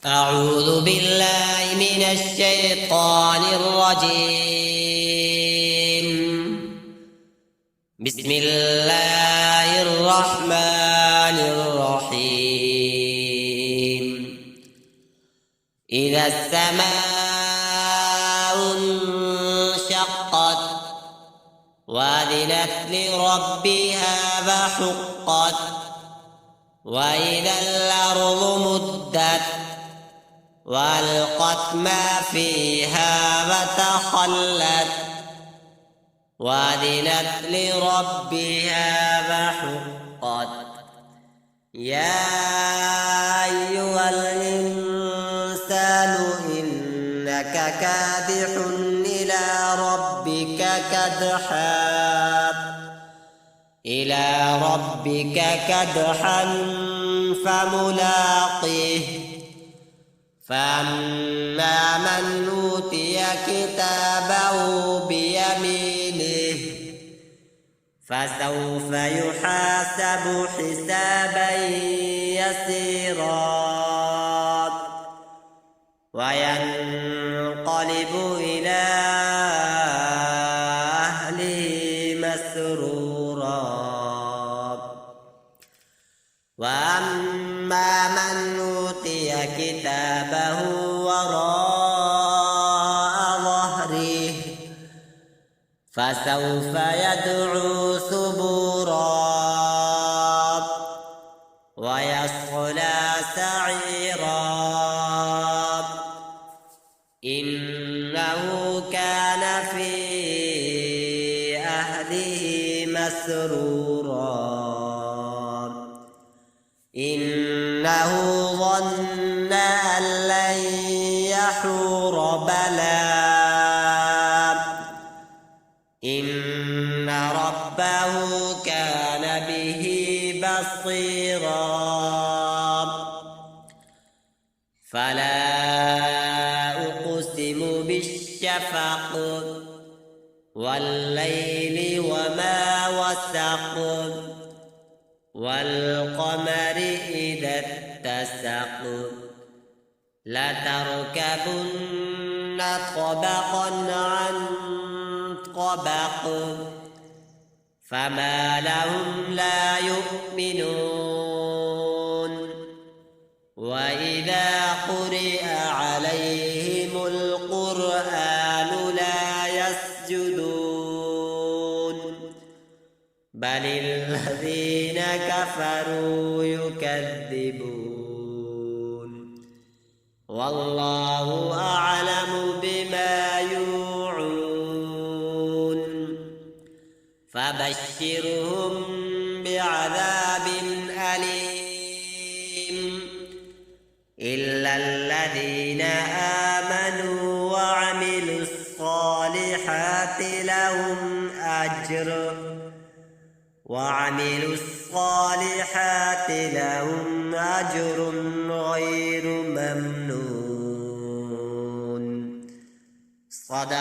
أعوذ بالله من الشيطان الرجيم. بسم الله الرحمن الرحيم. إذا السماء انشقت وأذنت لربها وحقت وإذا الأرض مدت وألقت ما فيها وتخلت وأذنت لربها وحقت. يا أيها الإنسان إنك كادح إلى ربك كدحا فملاقيه. فأما من أوتي كتابه بيمينه فسوف يحاسب حسابا يسيرا وينقلب إلى أهله مسرورا. وأما من أوتي كتابه وراء ظهره فسوف يدعو ثبورا ويصلى سعيرا إنه كان في أهله مسرورا إنه ظن أن لن يحور بلى إن ربه كان به بصيرا. فلا أقسم بالشفق والليل وما وسق والقمر إذا اتسق لتركبن طبقا عن طبق فما لهم لا يؤمنون وإذا قرئ عليهم القرآن لا يسجدون بل الذين كفروا يكذبون والله أعلم بما يوعون. فبشرهم بعذاب أليم إلا الذين آمنوا وعملوا الصالحات لهم أجر غير ممنون. صدق